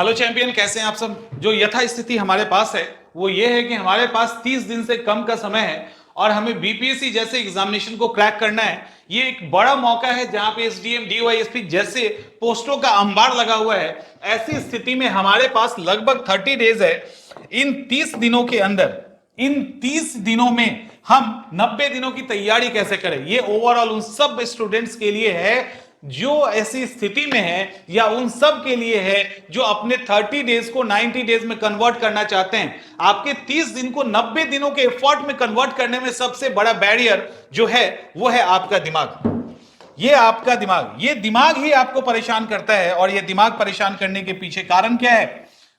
Hello champion, कैसे हैं आप सब। जो यथा स्थिति हमारे पास है वो ये है कि हमारे पास 30 दिन से कम का समय है और हमें बीपीएससी जैसे एग्जामिनेशन को क्रैक करना है। ये एक बड़ा मौका है जहां पे एसडीएम डीवाईएसपी जैसे पोस्टों का अंबार लगा हुआ है। ऐसी स्थिति में हमारे पास लगभग 30 डेज है। इन 30 दिनों के अंदर, इन 30 दिनों में हम 90 दिनों की तैयारी कैसे करें, ये ओवरऑल उन सब स्टूडेंट्स के लिए है जो ऐसी स्थिति में है, या उन सब के लिए है जो अपने 30 डेज को 90 डेज में कन्वर्ट करना चाहते हैं। आपके 30 दिन को 90 दिनों के एफर्ट में कन्वर्ट करने में सबसे बड़ा बैरियर जो है वो है आपका दिमाग। ये आपका दिमाग, ये दिमाग ही आपको परेशान करता है। और ये दिमाग परेशान करने के पीछे कारण क्या है?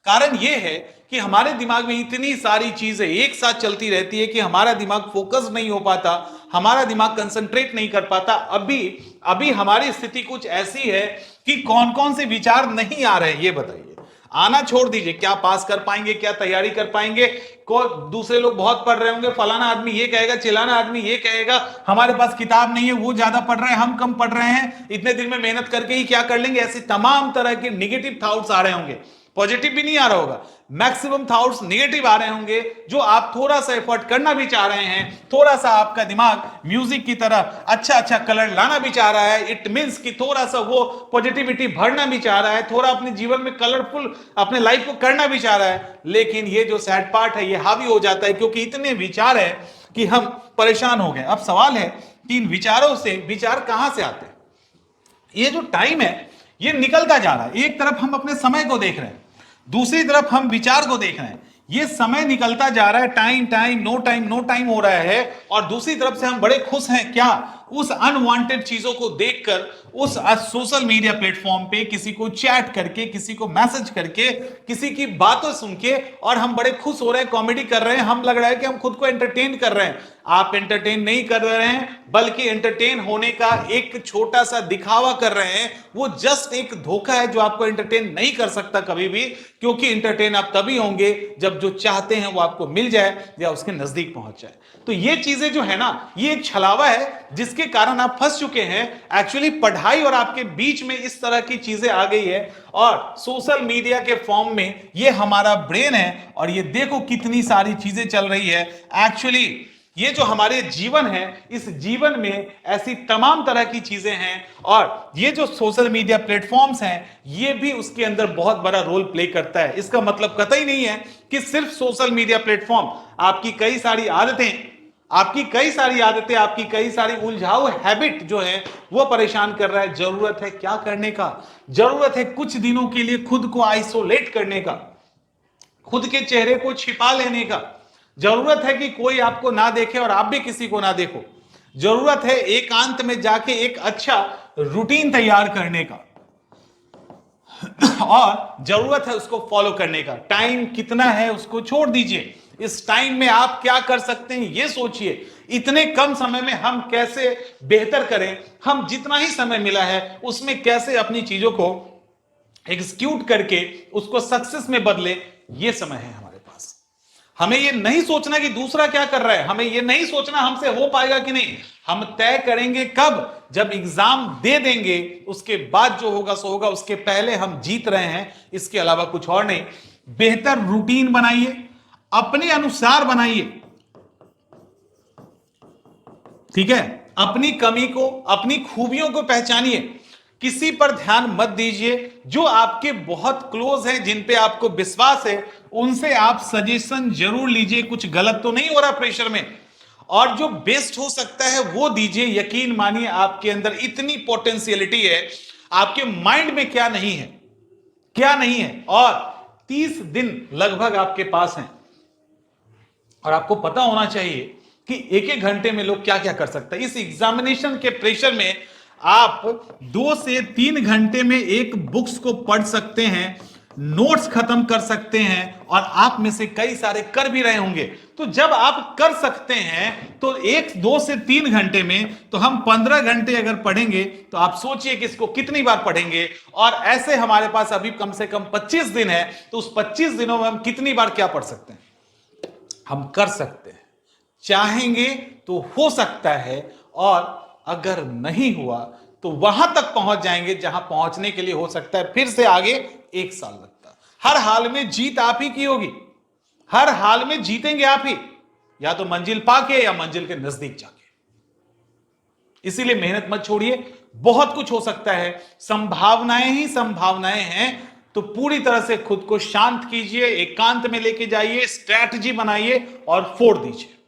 कारण ये है कि हमारे दिमाग में इतनी सारी चीजें एक साथ चलती रहती है कि हमारा दिमाग फोकस नहीं हो पाता, हमारा दिमाग कंसंट्रेट नहीं कर पाता। अभी अभी हमारी स्थिति कुछ ऐसी है कि कौन कौन से विचार नहीं आ रहे हैं, ये बताइए। आना छोड़ दीजिए, क्या पास कर पाएंगे, क्या तैयारी कर पाएंगे। को दूसरे लोग बहुत पढ़ रहे होंगे, फलाना आदमी ये कहेगा, चिलाना आदमी ये कहेगा, हमारे पास किताब नहीं है, वो ज्यादा पढ़ रहे हैं, हम कम पढ़ रहे हैं, इतने दिन में मेहनत करके ही क्या कर लेंगे। ऐसे तमाम तरह के निगेटिव थॉट्स आ रहे होंगे। पॉजिटिव भी नहीं आ रहा होगा, मैक्सिमम थॉट्स निगेटिव आ रहे होंगे। जो आप थोड़ा सा एफर्ट करना भी चाह रहे हैं, थोड़ा सा आपका दिमाग म्यूजिक की तरह अच्छा अच्छा कलर लाना भी चाह रहा है, इट मींस कि थोड़ा सा वो पॉजिटिविटी भरना भी चाह रहा है, थोड़ा अपने जीवन में कलरफुल अपने लाइफ को करना भी चाह रहा है। लेकिन ये जो सैड पार्ट है ये हावी हो जाता है, क्योंकि इतने विचार है कि हम परेशान हो गए। अब सवाल है कि इन विचारों से विचार कहां से आते हैं? ये जो टाइम है ये निकलता जा रहा है। एक तरफ हम अपने समय को देख रहे हैं, दूसरी तरफ हम विचार को देख रहे हैं। ये समय निकलता जा रहा है, टाइम टाइम नो टाइम हो रहा है। और दूसरी तरफ से हम बड़े खुश हैं क्या? उस अनवांटेड चीजों को देखकर, उस सोशल मीडिया प्लेटफॉर्म पे किसी को चैट करके, किसी को मैसेज करके, किसी की बातों सुन के, और हम बड़े खुश हो रहे हैं, कॉमेडी कर रहे हैं, हम लग रहा है कि हम खुद को एंटरटेन कर रहे हैं। आप एंटरटेन नहीं कर रहे हैं, बल्कि एंटरटेन होने का एक छोटा सा दिखावा कर रहे हैं। वो जस्ट एक धोखा है जो आपको एंटरटेन नहीं कर सकता कभी भी, क्योंकि एंटरटेन आप तभी होंगे जब जो चाहते हैं वो आपको मिल जाए या उसके नजदीक पहुंच जाए। तो ये चीजें जो है ना, ये एक छलावा है जिसके कारण आप फंस चुके हैं। एक्चुअली पढ़ाई और आपके बीच में इस तरह की चीजें आ गई है, और सोशल मीडिया के फॉर्म में ये हमारा ब्रेन है, और ये देखो कितनी सारी चीजें चल रही है। एक्चुअली ये जो हमारे जीवन है, इस जीवन में ऐसी तमाम तरह की चीजें हैं, और ये जो सोशल मीडिया प्लेटफॉर्म्स हैं ये भी उसके अंदर बहुत बड़ा रोल प्ले करता है। इसका मतलब कतई नहीं है कि सिर्फ सोशल मीडिया प्लेटफॉर्म, आपकी कई सारी आदतें, आपकी कई सारी उलझाऊ हैबिट जो है वो परेशान कर रहा है। जरूरत है क्या करने का? जरूरत है कुछ दिनों के लिए खुद को आइसोलेट करने का, खुद के चेहरे को छिपा लेने का। जरूरत है कि कोई आपको ना देखे और आप भी किसी को ना देखो। जरूरत है एकांत में जाके एक अच्छा रूटीन तैयार करने का, और जरूरत है उसको फॉलो करने का। टाइम कितना है उसको छोड़ दीजिए, इस टाइम में आप क्या कर सकते हैं ये सोचिए। इतने कम समय में हम कैसे बेहतर करें, हम जितना ही समय मिला है उसमें कैसे अपनी चीजों को एग्जीक्यूट करके उसको सक्सेस में बदले, ये समय है हमारे पास। हमें ये नहीं सोचना कि दूसरा क्या कर रहा है, हमें ये नहीं सोचना हमसे हो पाएगा कि नहीं। हम तय करेंगे कब? जब एग्जाम दे देंगे, उसके बाद जो होगा सो होगा, उसके पहले हम जीत रहे हैं, इसके अलावा कुछ और नहीं। बेहतर रूटीन बनाइए, अपने अनुसार बनाइए, ठीक है। अपनी कमी को, अपनी खूबियों को पहचानिए, किसी पर ध्यान मत दीजिए। जो आपके बहुत क्लोज हैं, जिन पे आपको विश्वास है, उनसे आप सजेशन जरूर लीजिए, कुछ गलत तो नहीं हो रहा प्रेशर में, और जो बेस्ट हो सकता है वो दीजिए। यकीन मानिए आपके अंदर इतनी पोटेंशियलिटी है, आपके माइंड में क्या नहीं है, क्या नहीं है। और 30 दिन लगभग आपके पास हैं, और आपको पता होना चाहिए कि एक एक घंटे में लोग क्या क्या कर सकते हैं। इस एग्जामिनेशन के प्रेशर में आप 2 से 3 घंटे में एक बुक्स को पढ़ सकते हैं, नोट्स खत्म कर सकते हैं, और आप में से कई सारे कर भी रहे होंगे। तो जब आप कर सकते हैं तो 2 से 3 घंटे में, तो हम 15 घंटे अगर पढ़ेंगे तो आप सोचिए कि इसको कितनी बार पढ़ेंगे। और ऐसे हमारे पास अभी कम से कम 25 दिन है, तो उस 25 दिनों में हम कितनी बार क्या पढ़ सकते हैं? हम कर सकते हैं, चाहेंगे तो हो सकता है, और अगर नहीं हुआ तो वहां तक पहुंच जाएंगे जहां पहुंचने के लिए हो सकता है फिर से आगे 1 साल लगता। हर हाल में जीत आप ही की होगी, हर हाल में जीतेंगे आप ही, या तो मंजिल पाके या मंजिल के नजदीक जाके। इसीलिए मेहनत मत छोड़िए, बहुत कुछ हो सकता है, संभावनाएं ही संभावनाएं हैं। तो पूरी तरह से खुद को शांत कीजिए, एकांत में लेके जाइए, स्ट्रैटेजी बनाइए और फोड़ दीजिए।